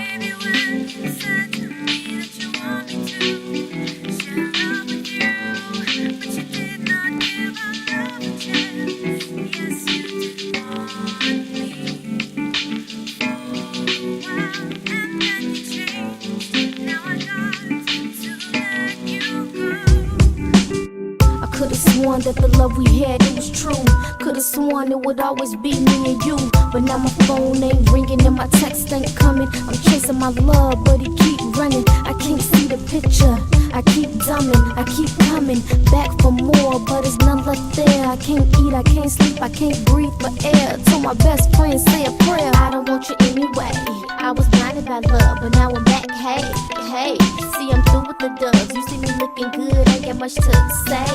Baby, when you said to me that you want me to share love with you, but you did not give our love a chance. Yes, you did want me for a while, and then you changed. Now I got to let you go. I could've sworn that the love we had, it was true. Could've sworn it would always be me and you. But now my phone ain't ringing and my text ain't coming. I'm chasing my love, but it keep running. I can't see the picture, I keep dumbing. I keep coming back for more, but there's none left there. I can't eat, I can't sleep, I can't breathe for air. Told my best friend, say a prayer. I don't want you anyway. I was blinded by love, but now I'm back. Hey, hey, see I'm through with the doves. You see me looking good, ain't got much to say.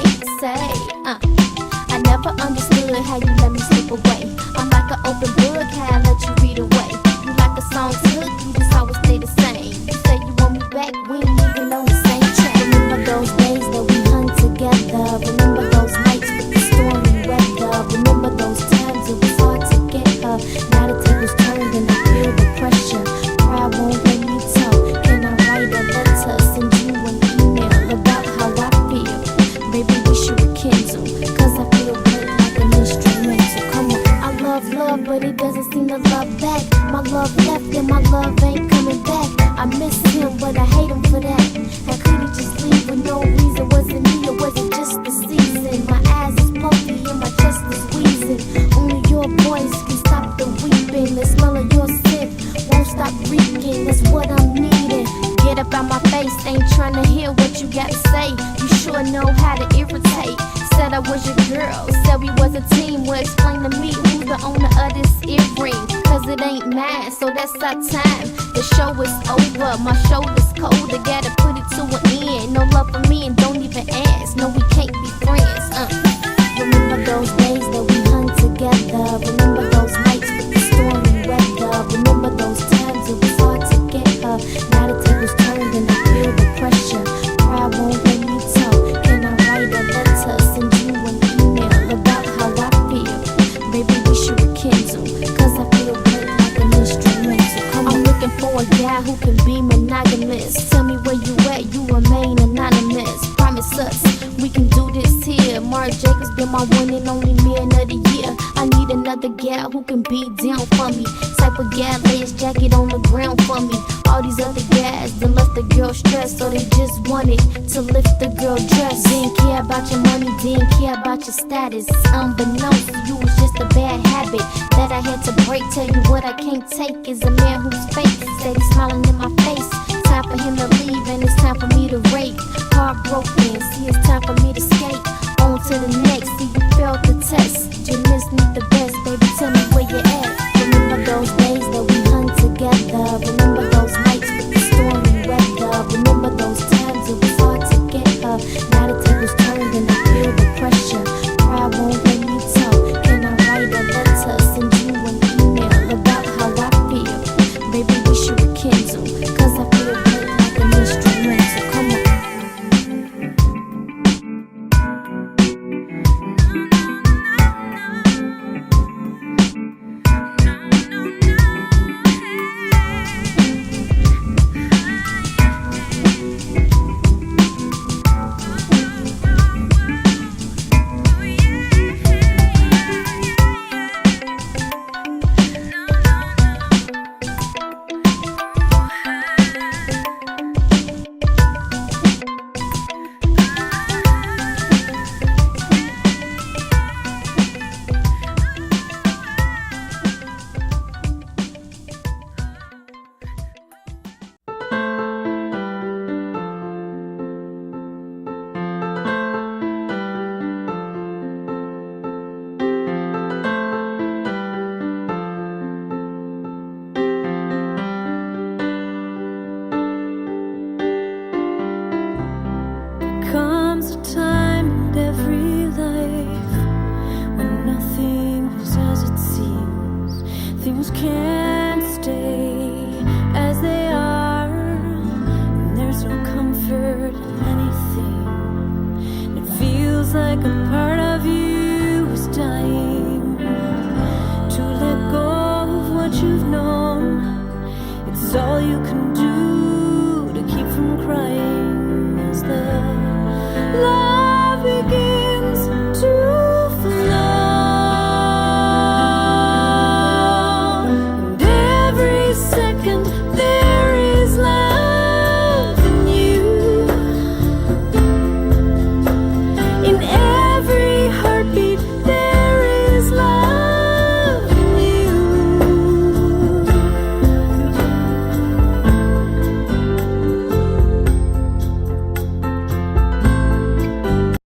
I never understood how you let me slip away. I'm like an open book, how I let you read away. You like a song's hook, you just always stay the same. You say you want me back, we ain't even on the same track. Remember those days that we hung together. Remember those nights with the stormy weather. Remember those times it was hard to get her. Now the tables turned and I feel the pressure. Pride won't let me talk. Can I write a letter, send you an email about how I feel? Maybe we should rekindle, cause I feel good like an instrumental. Come on, I love, but it doesn't seem to love back. My love left and my love ain't coming back. I miss him, but I hate him for that. How could he just leave with no reason? Was it me or was it just the season? My eyes is puffy and my chest is wheezing. Only your voice can stop the weeping. The smell of your scent won't stop reeking. That's what I'm needing. Get up out my face, ain't trying to hear what you got to say. You sure know how to irritate. Said I was your girl, said we was a team. Well, explain to me who's the owner of this earring. Cause it ain't mine, so that's our time. The show is over, my shoulder's cold. I gotta put it to an end. No love for me and don't even ask. No, we can't be friends. Remember those days that we hung together. Remember those nights with the stormy weather. Remember those times it was hard to get her. Now the tables turned and I feel the pressure. Pride won't let me talk. Can I write a letter, send you an email about how I feel? Maybe we should rekindle, cause I feel good like an instrumental. Come on. I'm looking for a guy who can be monogamous. Tell me where you at, you remain anonymous. Promise us we can do this here. Marc Jacobs been my one and only man of the year. I need another gal who can be down for me. Type of gal lay his jacket on the ground for me. All these other guys done left the girl stressed, so they just wanted to lift the girl dress. Didn't care about your money, didn't care about your status. Unbeknownst to you, was just a bad habit that I had to break. Tell you what I can't take is a man who's fake, steady smiling in my face. Time for him to leave and it's time for me to rake. Heartbroken, see it's time for me to skate. On to the next, see you failed the test. You missed me the best, baby, tell me where you at. Remember those days that we hung together. Remember those nights with the stormy weather. Remember those times it was hard to get her. Now the tables turned and I feel the pressure. Pride won't let me talk. Can I write a letter, send you an email about how I feel? Maybe we should rekindle, cause I feel good like an instrumental. Come on. No, no, no. you can